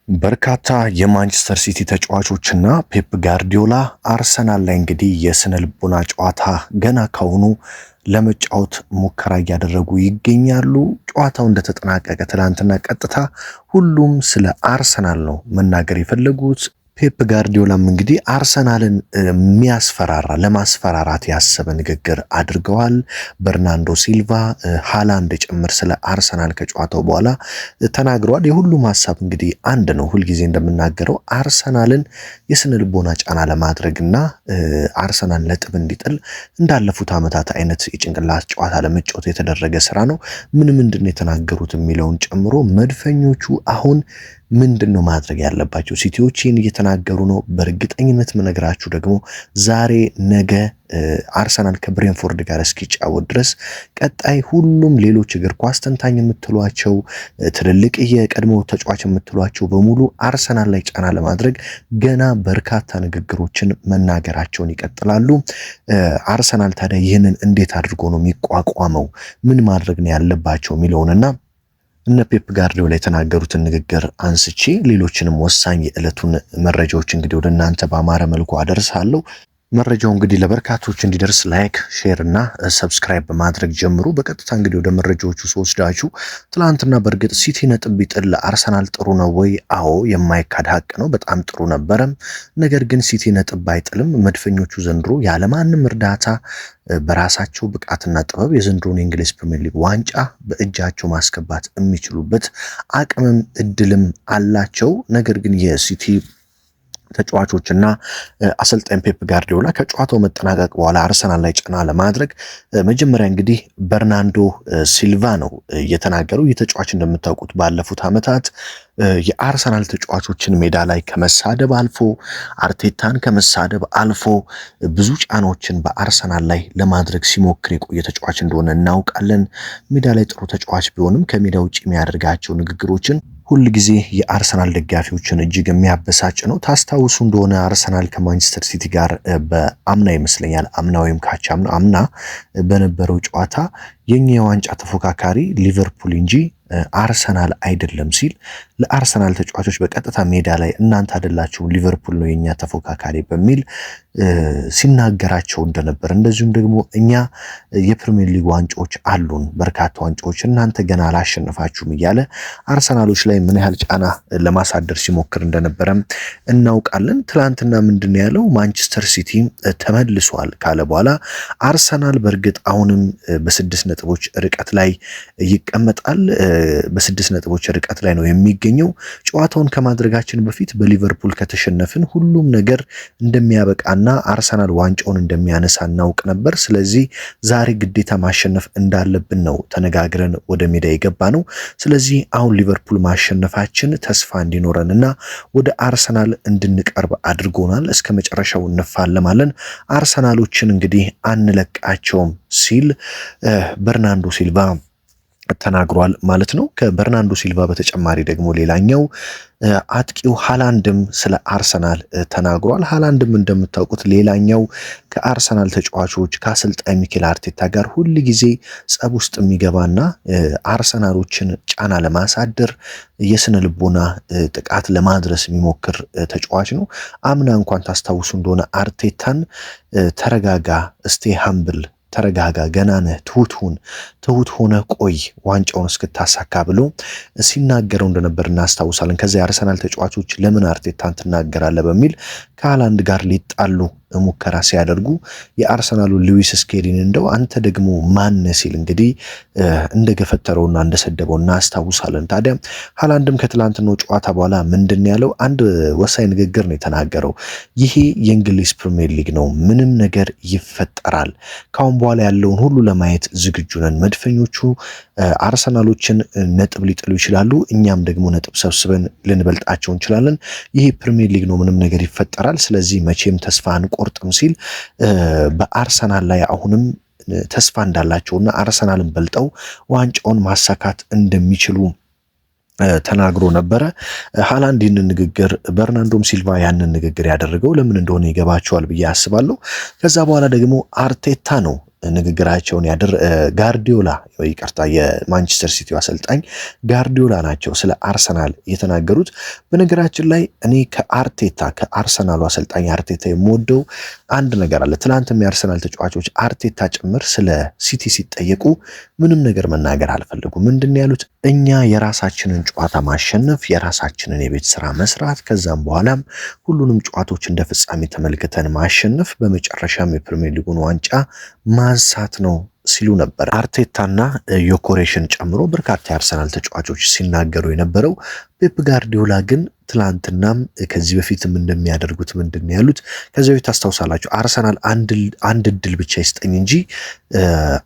በርካታ የማንቸስተር ሲቲ ተጫዋቾችና ፔፕ ጋርዲዮላ አርሰናል ላይ እንግዲህ የስነ ልቦና ጨዋታ ገና ካሁኑ ለመጫወት ሙከራ እያደረጉ ይገኛሉ። ጨዋታው እንደተጠናቀቀ ትላንትና ቀጥታ ሁሉም ስለ አርሰናል ነው መናገር የፈለጉት። ፔፕ ጋርዲዮላም እንግዲህ አርሰናልን ለማስፈራራት ያሰበ ንግግር አድርገዋል። በርናንዶ ሲልቫ፣ ሃላንድ ጭምር ስለ አርሰናል ከጨዋታው በኋላ ተናግረዋል። የሁሉም ሐሳብ እንግዲህ አንድ ነው። ሁልጊዜ እንደምናገረው አርሰናልን የስነ ልቦና ጫና ለማድረግና አርሰናል ነጥብ እንዲጥል እንዳለፉት ዓመታት አይነት የጭንቅላት ጨዋታ ለመጫወት የተደረገ ስራ ነው። ምንድነው የተናገሩት የሚለውን ጨምሮ መድፈኞቹ አሁን ምንድነው ማድረግ ያለባቸው? ሲቲዎችን እየተናገሩ ነው። በእርግጠኝነት መነግራችሁ ደግሞ ዛሬ ነገ አርሰናል ከብሬንፎርድ ጋር እስኪጫወት ድረስ ቀጣይ ሁሉም ሌሎች እግር ኳስ ተንታኝ የምትሏቸው ትልልቅ የቀድሞ ተጫዋች የምትሏቸው በሙሉ አርሰናል ላይ ጫና ለማድረግ ገና በርካታ ንግግሮችን መናገራቸውን ይቀጥላሉ። አርሰናል ታዲያ ይህንን እንዴት አድርጎ ነው የሚቋቋመው? ምን ማድረግ ነው ያለባቸው የሚለውንና እነ ፔፕ ጋርዲዮላ የተናገሩትን ንግግር አንስቼ ሌሎችንም ወሳኝ የዕለቱን መረጃዎች እንግዲህ ወደ እናንተ በአማረ መልኩ አደርሳለሁ። መረጃው እንግዲህ ለበርካቶች እንዲደርስ ላይክ፣ ሼር እና ሰብስክራይብ በማድረግ ጀምሩ። በቀጥታ እንግዲህ ወደ መረጃዎቹ ስወስዳችሁ ትላንትና በእርግጥ ሲቲ ነጥብ ቢጥል አርሰናል ጥሩ ነው ወይ? አዎ የማይካድ ሀቅ ነው። በጣም ጥሩ ነበረም። ነገር ግን ሲቲ ነጥብ ባይጥልም መድፈኞቹ ዘንድሮ ያለማንም እርዳታ በራሳቸው ብቃትና ጥበብ የዘንድሮን የእንግሊዝ ፕሪሚየር ሊግ ዋንጫ በእጃቸው ማስገባት የሚችሉበት አቅምም እድልም አላቸው። ነገር ግን የሲቲ ተጫዋቾችና አሰልጣኝ ፔፕ ጋርዲዮላ ከጨዋታው መጠናቀቅ በኋላ አርሰናል ላይ ጫና ለማድረግ መጀመሪያ እንግዲህ በርናንዶ ሲልቫ ነው የተናገረው። ይህ ተጫዋች እንደምታውቁት ባለፉት ዓመታት የአርሰናል ተጫዋቾችን ሜዳ ላይ ከመሳደብ አልፎ አርቴታን ከመሳደብ አልፎ ብዙ ጫናዎችን በአርሰናል ላይ ለማድረግ ሲሞክር የቆየ ተጫዋች እንደሆነ እናውቃለን። ሜዳ ላይ ጥሩ ተጫዋች ቢሆንም ከሜዳ ውጭ የሚያደርጋቸው ንግግሮችን ሁል ጊዜ የአርሰናል ደጋፊዎችን እጅግ የሚያበሳጭ ነው። ታስታውሱ እንደሆነ አርሰናል ከማንቸስተር ሲቲ ጋር በአምና ይመስለኛል አምና ወይም አምና በነበረው ጨዋታ የኛ የዋንጫ ተፎካካሪ ሊቨርፑል እንጂ አርሰናል አይደለም ሲል ለአርሰናል ተጫዋቾች በቀጥታ ሜዳ ላይ እናንተ አይደላችሁም ሊቨርፑል ነው የኛ ተፎካካሪ በሚል ሲናገራቸው እንደነበር፣ እንደዚሁም ደግሞ እኛ የፕሪሚየር ሊግ ዋንጫዎች አሉን በርካታ ዋንጫዎች እናንተ ገና አላሸነፋችሁም እያለ አርሰናሎች ላይ ምን ያህል ጫና ለማሳደር ሲሞክር እንደነበረም እናውቃለን። ትላንትና ምንድነው ያለው? ማንቸስተር ሲቲ ተመልሷል ካለ በኋላ አርሰናል በእርግጥ አሁንም በ6 ነጥቦች ርቀት ላይ ይቀመጣል። በ6 ነጥቦች ርቀት ላይ ነው የሚገኘው። ጨዋታውን ከማድረጋችን በፊት በሊቨርፑል ከተሸነፍን ሁሉም ነገር እንደሚያበቃና አርሰናል ዋንጫውን እንደሚያነሳ እናውቅ ነበር። ስለዚህ ዛሬ ግዴታ ማሸነፍ እንዳለብን ነው ተነጋግረን ወደ ሜዳ የገባ ነው። ስለዚህ አሁን ሊቨርፑል ማሸነፋችን ተስፋ እንዲኖረንና ወደ አርሰናል እንድንቀርብ አድርጎናል። እስከ መጨረሻው እንፋለማለን፣ አርሰናሎችን እንግዲህ አንለቃቸውም ሲል በርናንዶ ሲልቫ ተናግሯል ማለት ነው። ከበርናንዶ ሲልቫ በተጨማሪ ደግሞ ሌላኛው አጥቂው ሃላንድም ስለ አርሰናል ተናግሯል። ሃላንድም እንደምታውቁት ሌላኛው ከአርሰናል ተጫዋቾች ከአሰልጣኝ ሚኬል አርቴታ ጋር ሁል ጊዜ ጸብ ውስጥ የሚገባና አርሰናሎችን ጫና ለማሳደር የስነ ልቦና ጥቃት ለማድረስ የሚሞክር ተጫዋች ነው። አምና እንኳን ታስታውሱ እንደሆነ አርቴታን ተረጋጋ፣ ስቴ ሃምብል ተረጋጋ፣ ገና ነህ፣ ትሁት ሆነ ቆይ ዋንጫውን እስክታሳካ ብሎ ሲናገረው እንደነበር እናስታውሳለን። ከዚያ የአርሰናል ተጫዋቾች ለምን አርቴታን ትናገራለህ በሚል ከሃላንድ ጋር ሊጣሉ ሙከራ ሲያደርጉ የአርሰናሉ ሉዊስ ስኬሊን እንደው አንተ ደግሞ ማን ሲል እንግዲህ እንደገፈተረውና እንደሰደበው እናስታውሳለን። ታዲያ ሃላንድም ከትላንትናው ጨዋታ በኋላ ምንድን ያለው? አንድ ወሳኝ ንግግር ነው የተናገረው። ይሄ የእንግሊዝ ፕሪሚየር ሊግ ነው፣ ምንም ነገር ይፈጠራል። ካሁን በኋላ ያለውን ሁሉ ለማየት ዝግጁ ነን። መድፈኞቹ አርሰናሎችን ነጥብ ሊጥሉ ይችላሉ፣ እኛም ደግሞ ነጥብ ሰብስበን ልንበልጣቸው እንችላለን። ይሄ ፕሪሚየር ሊግ ነው፣ ምንም ነገር ይፈጠራል። ስለዚህ መቼም ተስፋ አንቆርጥም ሲል በአርሰናል ላይ አሁንም ተስፋ እንዳላቸውና አርሰናልን በልጠው ዋንጫውን ማሳካት እንደሚችሉ ተናግሮ ነበረ። ሃላንድ ይህንን ንግግር በርናንዶም ሲልቫ ያንን ንግግር ያደረገው ለምን እንደሆነ ይገባቸዋል ብዬ አስባለሁ። ከዛ በኋላ ደግሞ አርቴታ ነው ንግግራቸውን ጋርዲዮላ ይቅርታ የማንቸስተር ሲቲው አሰልጣኝ ጋርዲዮላ ናቸው ስለ አርሰናል የተናገሩት። በነገራችን ላይ እኔ ከአርሰናሉ አሰልጣኝ አርቴታ የምወደው አንድ ነገር አለ። ትናንትም የአርሰናል ተጫዋቾች አርቴታ ጭምር ስለ ሲቲ ሲጠየቁ ምንም ነገር መናገር አልፈለጉም። ምንድን ያሉት? እኛ የራሳችንን ጨዋታ ማሸነፍ፣ የራሳችንን የቤት ስራ መስራት፣ ከዛም በኋላም ሁሉንም ጨዋታዎች እንደ ፍጻሜ ተመልክተን ማሸነፍ፣ በመጨረሻም የፕሪሚየር ሊጉን ዋንጫ ማንሳት ነው ሲሉ ነበር። አርቴታና ዮኮሬሽን ጨምሮ በርካታ የአርሰናል ተጫዋቾች ሲናገሩ የነበረው። ፔፕ ጋርዲዮላ ግን ትላንትናም ከዚህ በፊትም እንደሚያደርጉት ምንድን ያሉት? ከዚህ በፊት አስታውሳላችሁ አርሰናል አንድ እድል ብቻ ይስጠኝ እንጂ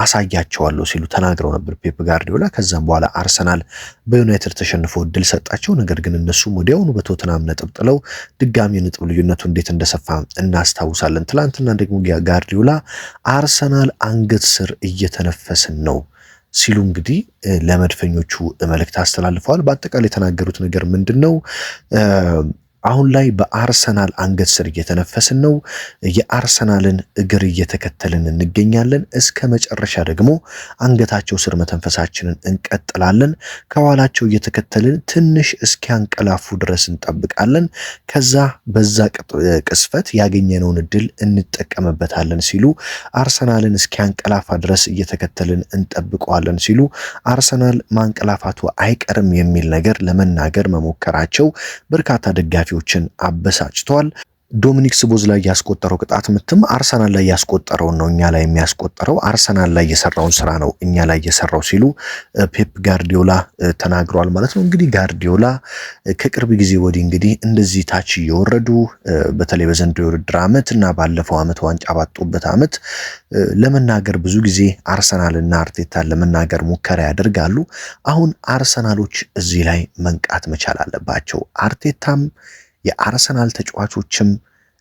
አሳያቸዋለሁ ሲሉ ተናግረው ነበር ፔፕ ጋርዲዮላ። ከዛም በኋላ አርሰናል በዩናይትድ ተሸንፎ እድል ሰጣቸው። ነገር ግን እነሱም ወዲያውኑ በቶተናም ነጥብ ጥለው ድጋሚ ነጥብ ልዩነቱ እንዴት እንደሰፋ እናስታውሳለን። ትላንትና ደግሞ ጋርዲዮላ አርሰናል አንገት ስር እየተነፈስን ነው ሲሉ እንግዲህ ለመድፈኞቹ መልእክት አስተላልፈዋል። በአጠቃላይ የተናገሩት ነገር ምንድን ነው? አሁን ላይ በአርሰናል አንገት ስር እየተነፈስን ነው። የአርሰናልን እግር እየተከተልን እንገኛለን። እስከ መጨረሻ ደግሞ አንገታቸው ስር መተንፈሳችንን እንቀጥላለን። ከኋላቸው እየተከተልን ትንሽ እስኪያንቀላፉ ድረስ እንጠብቃለን። ከዛ በዛ ቅስፈት ያገኘነውን እድል እንጠቀምበታለን ሲሉ አርሰናልን እስኪያንቀላፋ ድረስ እየተከተልን እንጠብቀዋለን ሲሉ አርሰናል ማንቀላፋቱ አይቀርም የሚል ነገር ለመናገር መሞከራቸው በርካታ ደጋፊ ችን አበሳጭቷል። ዶሚኒክ ስቦዝ ላይ ያስቆጠረው ቅጣት ምትም አርሰናል ላይ ያስቆጠረውን ነው እኛ ላይ የሚያስቆጠረው፣ አርሰናል ላይ የሰራውን ስራ ነው እኛ ላይ የሰራው ሲሉ ፔፕ ጋርዲዮላ ተናግረዋል ማለት ነው። እንግዲህ ጋርዲዮላ ከቅርብ ጊዜ ወዲህ እንግዲህ እንደዚህ ታች እየወረዱ በተለይ በዘንድሮ የውድድር ዓመት እና ባለፈው ዓመት ዋንጫ ባጡበት ዓመት ለመናገር ብዙ ጊዜ አርሰናልና አርቴታን ለመናገር ሙከራ ያደርጋሉ። አሁን አርሰናሎች እዚህ ላይ መንቃት መቻል አለባቸው። አርቴታም የአርሰናል ተጫዋቾችም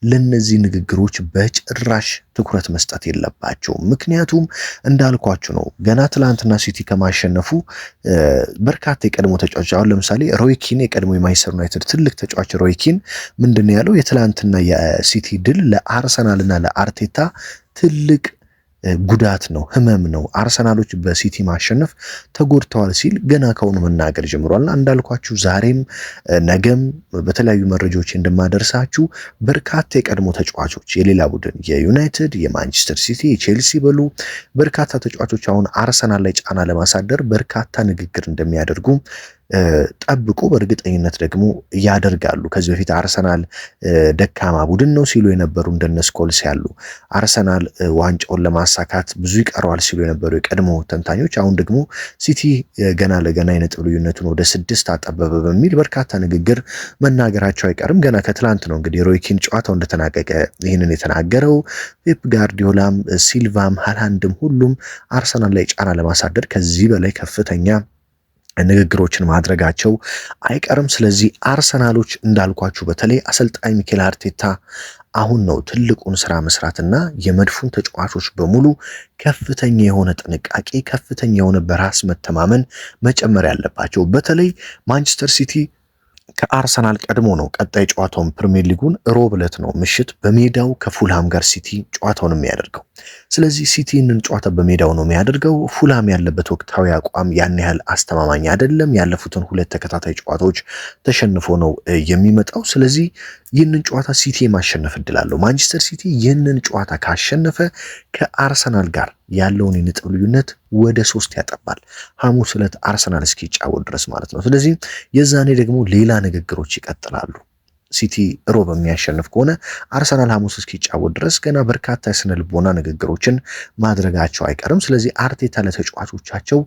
ለነዚህ ንግግሮች በጭራሽ ትኩረት መስጠት የለባቸውም። ምክንያቱም እንዳልኳችሁ ነው፣ ገና ትላንትና ሲቲ ከማሸነፉ በርካታ የቀድሞ ተጫዋቾች አሁን ለምሳሌ ሮይኪን የቀድሞ የማንቸስተር ዩናይትድ ትልቅ ተጫዋች ሮይኪን ምንድነው ያለው? የትላንትና የሲቲ ድል ለአርሰናልና ለአርቴታ ትልቅ ጉዳት ነው፣ ህመም ነው። አርሰናሎች በሲቲ ማሸነፍ ተጎድተዋል ሲል ገና ከሆኑ መናገር ጀምሯልና እንዳልኳችሁ ዛሬም ነገም በተለያዩ መረጃዎች እንደማደርሳችሁ በርካታ የቀድሞ ተጫዋቾች የሌላ ቡድን የዩናይትድ፣ የማንቸስተር ሲቲ፣ የቼልሲ በሉ በርካታ ተጫዋቾች አሁን አርሰናል ላይ ጫና ለማሳደር በርካታ ንግግር እንደሚያደርጉ ጠብቆ በእርግጠኝነት ደግሞ ያደርጋሉ። ከዚህ በፊት አርሰናል ደካማ ቡድን ነው ሲሉ የነበሩ እንደነ ስኮልስ ያሉ አርሰናል ዋንጫውን ለማሳካት ብዙ ይቀረዋል ሲሉ የነበሩ የቀድሞ ተንታኞች አሁን ደግሞ ሲቲ ገና ለገና የነጥብ ልዩነቱን ወደ 6 አጠበበ በሚል በርካታ ንግግር መናገራቸው አይቀርም። ገና ከትላንት ነው እንግዲህ ሮይኪን ጨዋታው እንደተናቀቀ ይህንን የተናገረው። ፔፕ ጋርዲዮላም ሲልቫም ሃላንድም ሁሉም አርሰናል ላይ ጫና ለማሳደር ከዚህ በላይ ከፍተኛ ንግግሮችን ማድረጋቸው አይቀርም። ስለዚህ አርሰናሎች እንዳልኳችሁ በተለይ አሰልጣኝ ሚኬል አርቴታ አሁን ነው ትልቁን ስራ መስራትና የመድፉን ተጫዋቾች በሙሉ ከፍተኛ የሆነ ጥንቃቄ፣ ከፍተኛ የሆነ በራስ መተማመን መጨመር ያለባቸው። በተለይ ማንቸስተር ሲቲ ከአርሰናል ቀድሞ ነው ቀጣይ ጨዋታውን ፕሪሚየር ሊጉን ሮብ ዕለት ነው ምሽት በሜዳው ከፉልሃም ጋር ሲቲ ጨዋታውን የሚያደርገው። ስለዚህ ሲቲንን ጨዋታ በሜዳው ነው የሚያደርገው። ፉልሃም ያለበት ወቅታዊ አቋም ያን ያህል አስተማማኝ አይደለም። ያለፉትን 2 ተከታታይ ጨዋታዎች ተሸንፎ ነው የሚመጣው። ስለዚህ ይህንን ጨዋታ ሲቲ የማሸነፍ እድል አለው። ማንቸስተር ሲቲ ይህንን ጨዋታ ካሸነፈ ከአርሰናል ጋር ያለውን የነጥብ ልዩነት ወደ 3 ያጠባል። ሐሙስ ዕለት አርሰናል እስኪጫወት ድረስ ማለት ነው። ስለዚህ የዛኔ ደግሞ ሌላ ንግግሮች ይቀጥላሉ። ሲቲ ሮብ የሚያሸንፍ ከሆነ አርሰናል ሐሙስ እስኪጫወት ድረስ ገና በርካታ የስነ ልቦና ንግግሮችን ማድረጋቸው አይቀርም። ስለዚህ አርቴታ ለተጫዋቾቻቸው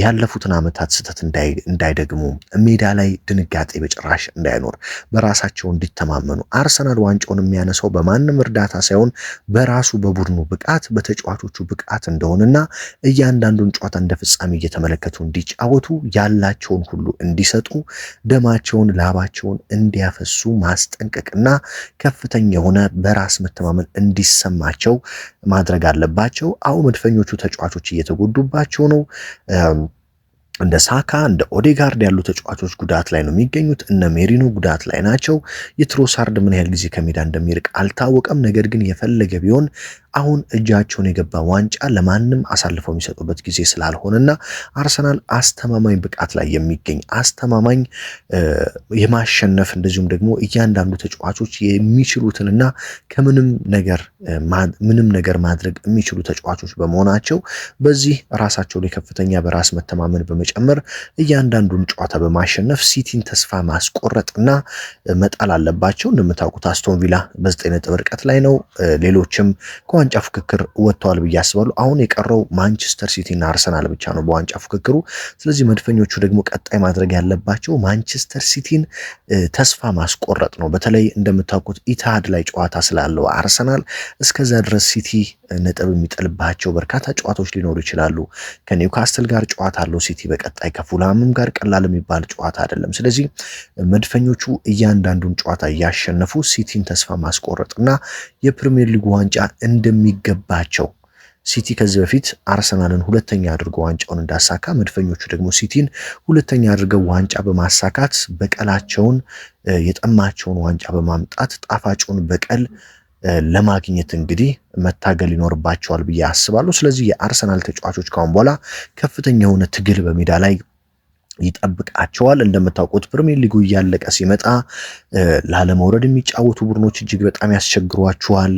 ያለፉትን ዓመታት ስህተት እንዳይደግሙ፣ ሜዳ ላይ ድንጋጤ በጭራሽ እንዳይኖር፣ በራሳቸው እንዲተማመኑ አርሰናል ዋንጫውን የሚያነሳው በማንም እርዳታ ሳይሆን በራሱ በቡድኑ ብቃት በተጫዋቾቹ ብቃት እንደሆነና እያንዳንዱን ጨዋታ እንደ ፍጻሜ እየተመለከቱ እንዲጫወቱ ያላቸውን ሁሉ እንዲሰጡ ደማቸውን ላባቸውን እንዲያፈሱ ማስጠንቀቅና ከፍተኛ የሆነ በራስ መተማመን እንዲሰማቸው ማድረግ አለባቸው። አሁን መድፈኞቹ ተጫዋቾች እየተጎዱባቸው ነው። እንደ ሳካ እንደ ኦዴጋርድ ያሉ ተጫዋቾች ጉዳት ላይ ነው የሚገኙት። እነ ሜሪኖ ጉዳት ላይ ናቸው። የትሮሳርድ ምን ያህል ጊዜ ከሜዳ እንደሚርቅ አልታወቀም። ነገር ግን የፈለገ ቢሆን አሁን እጃቸውን የገባ ዋንጫ ለማንም አሳልፈው የሚሰጡበት ጊዜ ስላልሆነና አርሰናል አስተማማኝ ብቃት ላይ የሚገኝ አስተማማኝ የማሸነፍ እንደዚሁም ደግሞ እያንዳንዱ ተጫዋቾች የሚችሉትንና ከምንም ነገር ማድረግ የሚችሉ ተጫዋቾች በመሆናቸው በዚህ ራሳቸው ላይ ከፍተኛ በራስ መተማመን በመጨመር እያንዳንዱን ጨዋታ በማሸነፍ ሲቲን ተስፋ ማስቆረጥና መጣል አለባቸው። እንደምታውቁት አስቶን ቪላ በ9 ነጥብ ርቀት ላይ ነው። ሌሎችም ከዋንጫ ፉክክር ወጥተዋል ብዬ አስባለሁ። አሁን የቀረው ማንቸስተር ሲቲ እና አርሰናል ብቻ ነው በዋንጫ ፉክክሩ። ስለዚህ መድፈኞቹ ደግሞ ቀጣይ ማድረግ ያለባቸው ማንቸስተር ሲቲን ተስፋ ማስቆረጥ ነው። በተለይ እንደምታውቁት ኢትሃድ ላይ ጨዋታ ስላለው አርሰናል እስከዛ ድረስ ሲቲ ነጥብ የሚጥልባቸው በርካታ ጨዋታዎች ሊኖሩ ይችላሉ። ከኒውካስትል ጋር ጨዋታ አለው ሲቲ በቀጣይ ከፉላምም ጋር ቀላል የሚባል ጨዋታ አይደለም። ስለዚህ መድፈኞቹ እያንዳንዱን ጨዋታ እያሸነፉ ሲቲን ተስፋ ማስቆረጥና የፕሪሚየር ሊግ ዋንጫ እንደሚገባቸው ሲቲ ከዚህ በፊት አርሰናልን ሁለተኛ አድርገው ዋንጫውን እንዳሳካ መድፈኞቹ ደግሞ ሲቲን ሁለተኛ አድርገው ዋንጫ በማሳካት በቀላቸውን የጠማቸውን ዋንጫ በማምጣት ጣፋጩን በቀል ለማግኘት እንግዲህ መታገል ይኖርባቸዋል ብዬ አስባለሁ። ስለዚህ የአርሰናል ተጫዋቾች ካሁን በኋላ ከፍተኛ የሆነ ትግል በሜዳ ላይ ይጠብቃቸዋል። እንደምታውቁት ፕሪሚየር ሊጉ እያለቀ ሲመጣ ላለመውረድ የሚጫወቱ ቡድኖች እጅግ በጣም ያስቸግሯቸዋል።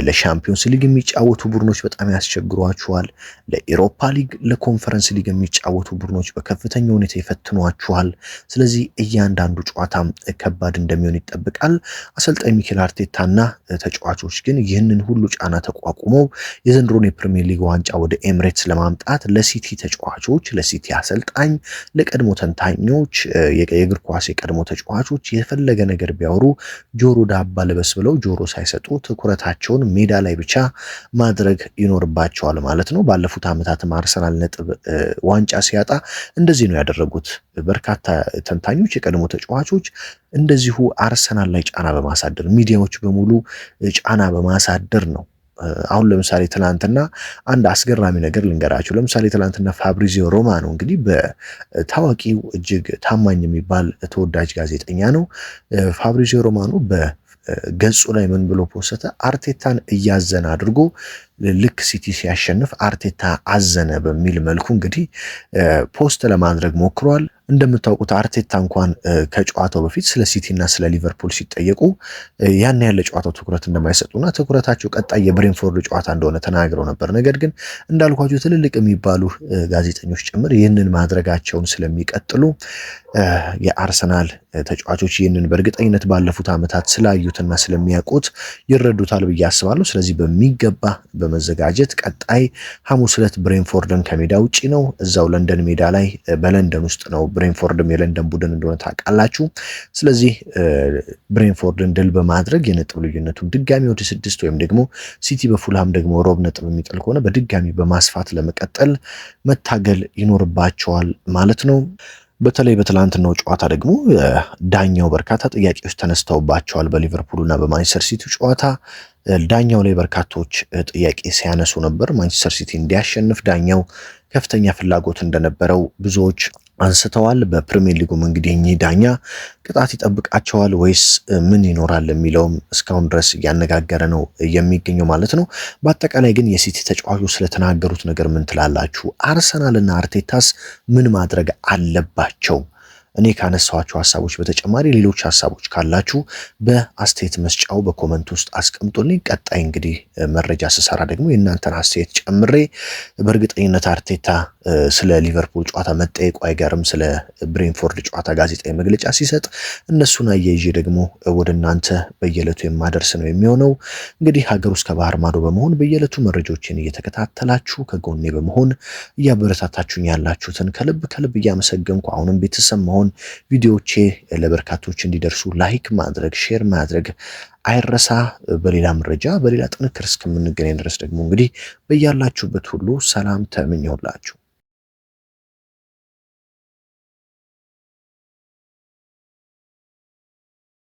ለሻምፒዮንስ ሊግ የሚጫወቱ ቡድኖች በጣም ያስቸግሯቸዋል። ለኢሮፓ ሊግ፣ ለኮንፈረንስ ሊግ የሚጫወቱ ቡድኖች በከፍተኛ ሁኔታ ይፈትኗቸዋል። ስለዚህ እያንዳንዱ ጨዋታ ከባድ እንደሚሆን ይጠብቃል። አሰልጣኝ ሚኬል አርቴታና ተጫዋቾች ግን ይህንን ሁሉ ጫና ተቋቁመው የዘንድሮን የፕሪሚየር ሊግ ዋንጫ ወደ ኤምሬትስ ለማምጣት ለሲቲ ተጫዋቾች፣ ለሲቲ አሰልጣኝ፣ ለቀድሞ ተንታኞች፣ የእግር ኳስ የቀድሞ ተጫዋቾች የፈለገ ነገር ቢያወሩ ጆሮ ዳባ ልበስ ብለው ጆሮ ሳይሰጡ ትኩረታቸውን ሜዳ ላይ ብቻ ማድረግ ይኖርባቸዋል ማለት ነው። ባለፉት ዓመታትም አርሰናል ነጥብ ዋንጫ ሲያጣ እንደዚህ ነው ያደረጉት። በርካታ ተንታኞች የቀድሞ ተጫዋቾች እንደዚሁ አርሰናል ላይ ጫና በማሳደር ሚዲያዎች በሙሉ ጫና በማሳደር ነው። አሁን ለምሳሌ ትላንትና አንድ አስገራሚ ነገር ልንገራችሁ። ለምሳሌ ትላንትና ፋብሪዚዮ ሮማኖ እንግዲህ በታዋቂው እጅግ ታማኝ የሚባል ተወዳጅ ጋዜጠኛ ነው። ፋብሪዚዮ ሮማኖ በገጹ ላይ ምን ብሎ ፖስተ? አርቴታን እያዘነ አድርጎ ልክ ሲቲ ሲያሸንፍ አርቴታ አዘነ በሚል መልኩ እንግዲህ ፖስት ለማድረግ ሞክሯል። እንደምታውቁት አርቴታ እንኳን ከጨዋታው በፊት ስለ ሲቲ እና ስለ ሊቨርፑል ሲጠየቁ ያን ያለ ጨዋታው ትኩረት እንደማይሰጡና ትኩረታቸው ቀጣይ የብሬንፎርድ ጨዋታ እንደሆነ ተናግረው ነበር። ነገር ግን እንዳልኳቸው ትልልቅ የሚባሉ ጋዜጠኞች ጭምር ይህንን ማድረጋቸውን ስለሚቀጥሉ የአርሰናል ተጫዋቾች ይህንን በእርግጠኝነት ባለፉት ዓመታት ስላዩትና ስለሚያውቁት ይረዱታል ብዬ አስባለሁ። ስለዚህ በሚገባ በመዘጋጀት ቀጣይ ሐሙስ ዕለት ብሬንፎርድን ከሜዳ ውጪ ነው፣ እዛው ለንደን ሜዳ ላይ በለንደን ውስጥ ነው። ብሬንፎርድም የለንደን ቡድን እንደሆነ ታውቃላችሁ። ስለዚህ ብሬንፎርድን ድል በማድረግ የነጥብ ልዩነቱን ድጋሚ ወደ 6 ወይም ደግሞ ሲቲ በፉልሃም ደግሞ ሮብ ነጥብ የሚጥል ከሆነ በድጋሚ በማስፋት ለመቀጠል መታገል ይኖርባቸዋል ማለት ነው። በተለይ በትላንትናው ጨዋታ ደግሞ ዳኛው በርካታ ጥያቄዎች ተነስተውባቸዋል። በሊቨርፑልና በማንቸስተር ሲቲ ጨዋታ ዳኛው ላይ በርካቶች ጥያቄ ሲያነሱ ነበር። ማንቸስተር ሲቲ እንዲያሸንፍ ዳኛው ከፍተኛ ፍላጎት እንደነበረው ብዙዎች አንስተዋል። በፕሪሚየር ሊጉም እንግዲህ እኚህ ዳኛ ቅጣት ይጠብቃቸዋል ወይስ ምን ይኖራል የሚለውም እስካሁን ድረስ እያነጋገረ ነው የሚገኘው ማለት ነው። በአጠቃላይ ግን የሲቲ ተጫዋቾች ስለተናገሩት ነገር ምን ትላላችሁ? አርሰናልና አርቴታስ ምን ማድረግ አለባቸው? እኔ ካነሳኋቸው ሀሳቦች በተጨማሪ ሌሎች ሀሳቦች ካላችሁ በአስተያየት መስጫው በኮመንት ውስጥ አስቀምጡልኝ። ቀጣይ እንግዲህ መረጃ ስሰራ ደግሞ የእናንተን አስተያየት ጨምሬ በእርግጠኝነት አርቴታ ስለ ሊቨርፑል ጨዋታ መጠየቁ አይገርም። ስለ ብሬንፎርድ ጨዋታ ጋዜጣዊ መግለጫ ሲሰጥ እነሱን አያይዤ ደግሞ ወደ እናንተ በየዕለቱ የማደርስ ነው የሚሆነው። እንግዲህ ሀገር ውስጥ ከባህር ማዶ በመሆን በየዕለቱ መረጃዎችን እየተከታተላችሁ ከጎኔ በመሆን እያበረታታችሁኝ ያላችሁትን ከልብ ከልብ እያመሰገንኩ አሁንም ቤተሰብ መሆን ቪዲዮቼ ለበርካቶች እንዲደርሱ ላይክ ማድረግ ሼር ማድረግ አይረሳ። በሌላ መረጃ በሌላ ጥንክር እስከምንገናኝ ድረስ ደግሞ እንግዲህ በያላችሁበት ሁሉ ሰላም ተመኘሁላችሁ።